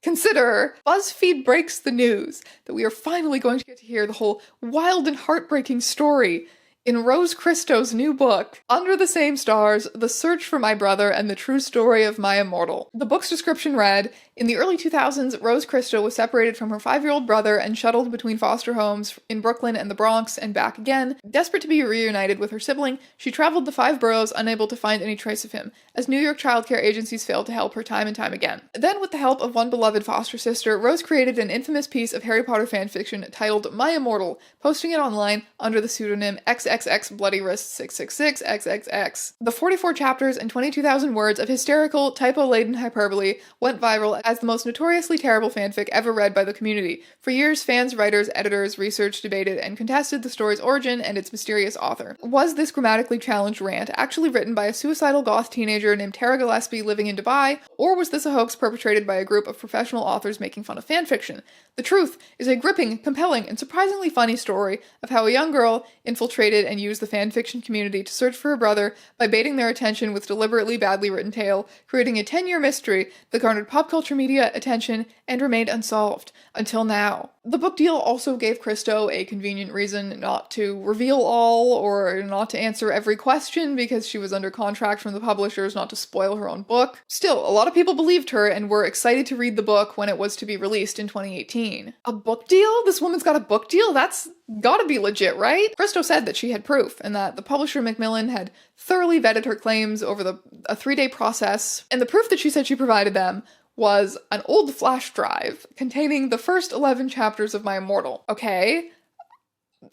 consider, BuzzFeed breaks the news that we are finally going to get to hear the whole wild and heartbreaking story in Rose Christo's new book, Under the Same Stars, The Search for My Brother and the True Story of My Immortal. The book's description read, in the early 2000s, Rose Christo was separated from her 5-year-old brother and shuttled between foster homes in Brooklyn and the Bronx and back again. Desperate to be reunited with her sibling, she traveled the 5 boroughs unable to find any trace of him, as New York childcare agencies failed to help her time and time again. Then, with the help of one beloved foster sister, Rose created an infamous piece of Harry Potter fanfiction titled My Immortal, posting it online under the pseudonym XXX Bloody Wrist 666 XXX. The 44 chapters and 22,000 words of hysterical, typo-laden hyperbole went viral as the most notoriously terrible fanfic ever read by the community. For years, fans, writers, editors researched, debated, and contested the story's origin and its mysterious author. Was this grammatically challenged rant actually written by a suicidal goth teenager named Tara Gillespie living in Dubai, or was this a hoax perpetrated by a group of professional authors making fun of fanfiction? The truth is a gripping, compelling, and surprisingly funny story of how a young girl infiltrated and used the fanfiction community to search for her brother by baiting their attention with deliberately badly written tale, creating a 10-year mystery that garnered pop culture media attention and remained unsolved until now. The book deal also gave Christo a convenient reason not to reveal all or not to answer every question because she was under contract from the publishers not to spoil her own book. Still, a lot of people believed her and were excited to read the book when it was to be released in 2018. A book deal? This woman's got a book deal? That's gotta be legit, right? Christo said that she had proof and that the publisher Macmillan had thoroughly vetted her claims over a 3-day process, and the proof that she said she provided them was an old flash drive containing the first 11 chapters of My Immortal. Okay,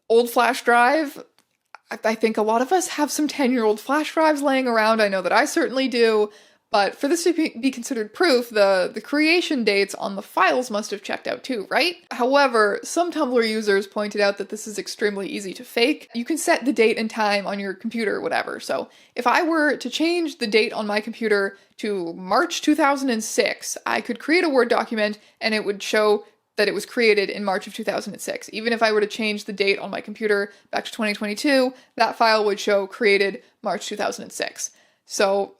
old flash drive. I think a lot of us have some 10-year-old flash drives laying around. I know that I certainly do. But for this to be considered proof, the creation dates on the files must have checked out too, right? However, some Tumblr users pointed out that this is extremely easy to fake. You can set the date and time on your computer or whatever. So if I were to change the date on my computer to March 2006, I could create a Word document and it would show that it was created in March of 2006. Even if I were to change the date on my computer back to 2022, that file would show created March 2006. So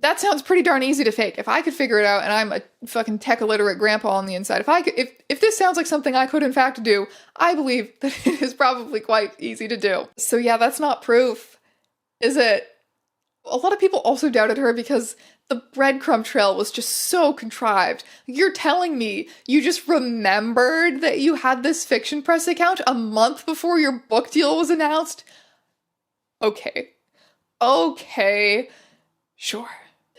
that sounds pretty darn easy to fake. If I could figure it out, and I'm a fucking tech illiterate grandpa on the inside, if this sounds like something I could in fact do, I believe that it is probably quite easy to do. So yeah, that's not proof, is it? A lot of people also doubted her because the breadcrumb trail was just so contrived. You're telling me you just remembered that you had this fiction press account a month before your book deal was announced? Okay. Sure.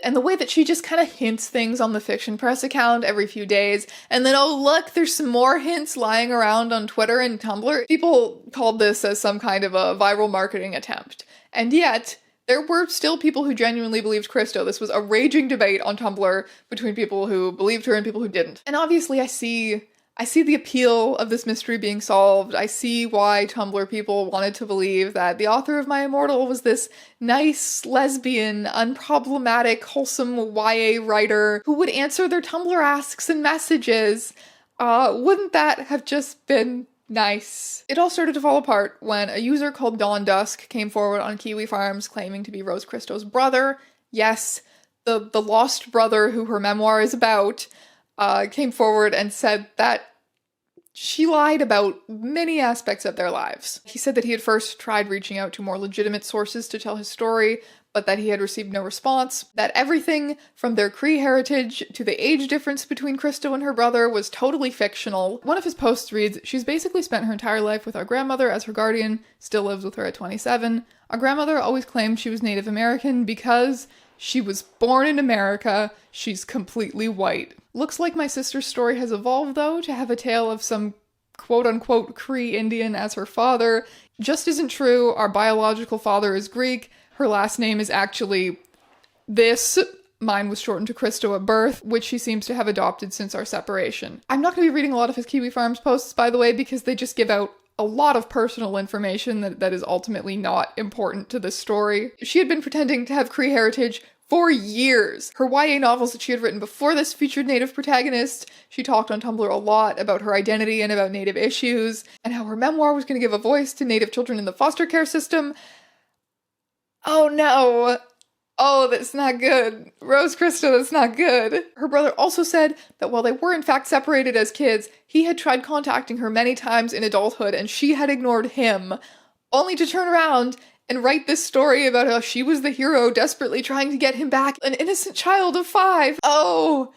And the way that she just kind of hints things on the fiction press account every few days, and then, oh look, there's some more hints lying around on Twitter and Tumblr. People called this as some kind of a viral marketing attempt. And yet, there were still people who genuinely believed Christo. This was a raging debate on Tumblr between people who believed her and people who didn't. And obviously I see the appeal of this mystery being solved. I see why Tumblr people wanted to believe that the author of My Immortal was this nice, lesbian, unproblematic, wholesome YA writer who would answer their Tumblr asks and messages. Wouldn't that have just been nice? It all started to fall apart when a user called Dawn Dusk came forward on Kiwi Farms claiming to be Rose Christo's brother. Yes, the lost brother who her memoir is about, came forward and said that she lied about many aspects of their lives. He said that he had first tried reaching out to more legitimate sources to tell his story, but that he had received no response, that everything from their Cree heritage to the age difference between Christo and her brother was totally fictional. One of his posts reads, "She's basically spent her entire life with our grandmother as her guardian, still lives with her at 27. Our grandmother always claimed she was Native American because she was born in America. She's completely white." Looks like my sister's story has evolved, though, to have a tale of some quote-unquote Cree Indian as her father. Just isn't true. Our biological father is Greek. Her last name is actually this. Mine was shortened to Christo at birth, which she seems to have adopted since our separation. I'm not going to be reading a lot of his Kiwi Farms posts, by the way, because they just give out a lot of personal information that is ultimately not important to this story. She had been pretending to have Cree heritage for years. Her YA novels that she had written before this featured Native protagonists. She talked on Tumblr a lot about her identity and about Native issues, and how her memoir was going to give a voice to Native children in the foster care system. Oh no. Oh, that's not good. Rose Christo, that's not good. Her brother also said that while they were in fact separated as kids, he had tried contacting her many times in adulthood and she had ignored him, only to turn around and write this story about how she was the hero desperately trying to get him back, an innocent child of 5. Oh,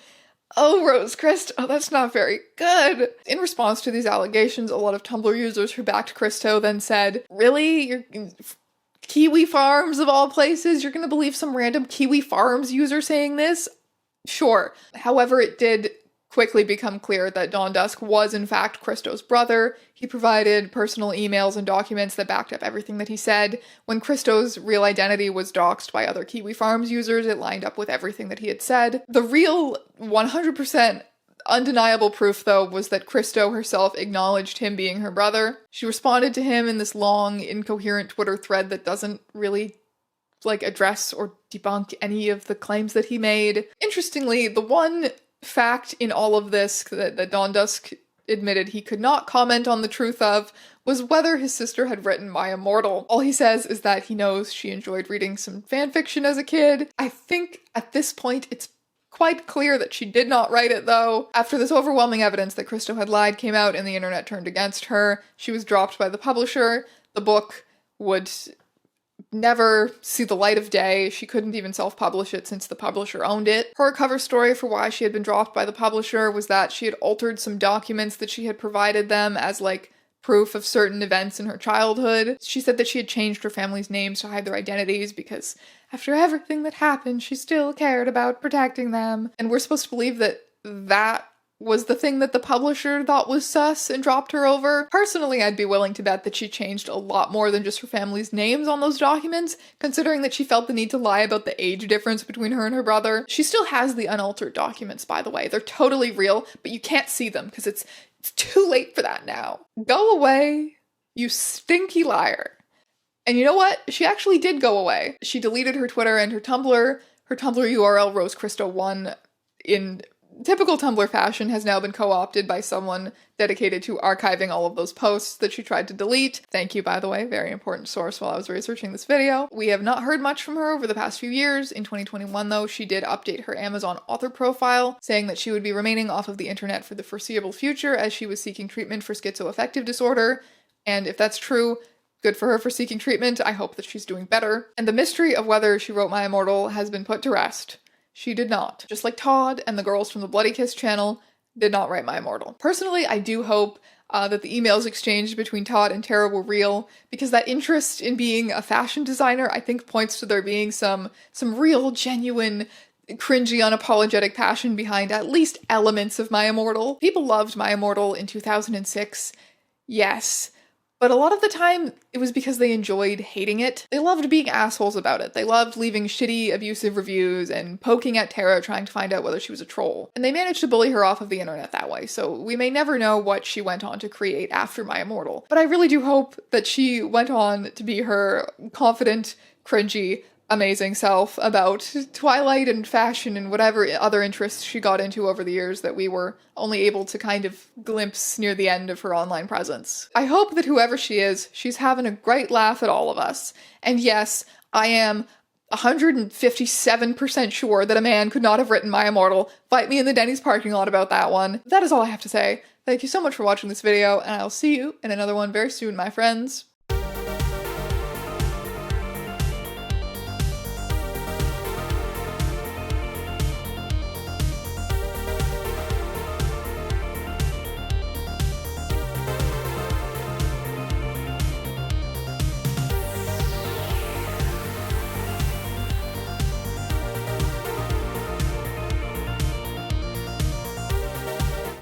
Rose Christo, that's not very good. In response to these allegations, a lot of Tumblr users who backed Christo then said, really? You're Kiwi Farms of all places? You're gonna believe some random Kiwi Farms user saying this? Sure. However, it did quickly become clear that Dawn Dusk was in fact Christo's brother. He provided personal emails and documents that backed up everything that he said. When Christo's real identity was doxed by other Kiwi Farms users, it lined up with everything that he had said. The real 100% undeniable proof, though, was that Christo herself acknowledged him being her brother. She responded to him in this long, incoherent Twitter thread that doesn't really, address or debunk any of the claims that he made. Interestingly, the one fact in all of this that Dawn Dusk admitted he could not comment on the truth of was whether his sister had written My Immortal. All he says is that he knows she enjoyed reading some fanfiction as a kid. I think at this point it's quite clear that she did not write it, though. After this overwhelming evidence that Christo had lied came out and the internet turned against her, she was dropped by the publisher. The book would never see the light of day. She couldn't even self-publish it since the publisher owned it. Her cover story for why she had been dropped by the publisher was that she had altered some documents that she had provided them as, proof of certain events in her childhood. She said that she had changed her family's names to hide their identities because after everything that happened, she still cared about protecting them. And we're supposed to believe that that was the thing that the publisher thought was sus and dropped her over. Personally, I'd be willing to bet that she changed a lot more than just her family's names on those documents, considering that she felt the need to lie about the age difference between her and her brother. She still has the unaltered documents, by the way. They're totally real, but you can't see them because it's too late for that now. Go away, you stinky liar. And you know what? She actually did go away. She deleted her Twitter and her Tumblr. Her Tumblr URL, RoseChristo1, in typical Tumblr fashion, has now been co-opted by someone dedicated to archiving all of those posts that she tried to delete. Thank you, by the way, very important source while I was researching this video. We have not heard much from her over the past few years. In 2021, though, she did update her Amazon author profile, saying that she would be remaining off of the internet for the foreseeable future as she was seeking treatment for schizoaffective disorder. And if that's true, good for her for seeking treatment. I hope that she's doing better. And the mystery of whether she wrote My Immortal has been put to rest. She did not. Just like Todd and the girls from the Bloody Kiss channel did not write My Immortal. Personally, I do hope that the emails exchanged between Todd and Tara were real, because that interest in being a fashion designer, I think, points to there being some real, genuine, cringy, unapologetic passion behind at least elements of My Immortal. People loved My Immortal in 2006, yes. But a lot of the time, it was because they enjoyed hating it. They loved being assholes about it. They loved leaving shitty, abusive reviews and poking at Tara trying to find out whether she was a troll. And they managed to bully her off of the internet that way, so we may never know what she went on to create after My Immortal. But I really do hope that she went on to be her confident, cringy, amazing self about Twilight and fashion and whatever other interests she got into over the years that we were only able to kind of glimpse near the end of her online presence. I hope that whoever she is, she's having a great laugh at all of us. And yes, I am 157% sure that a man could not have written My Immortal. Fight me in the Denny's parking lot about that one. That is all I have to say. Thank you so much for watching this video, and I'll see you in another one very soon, my friends.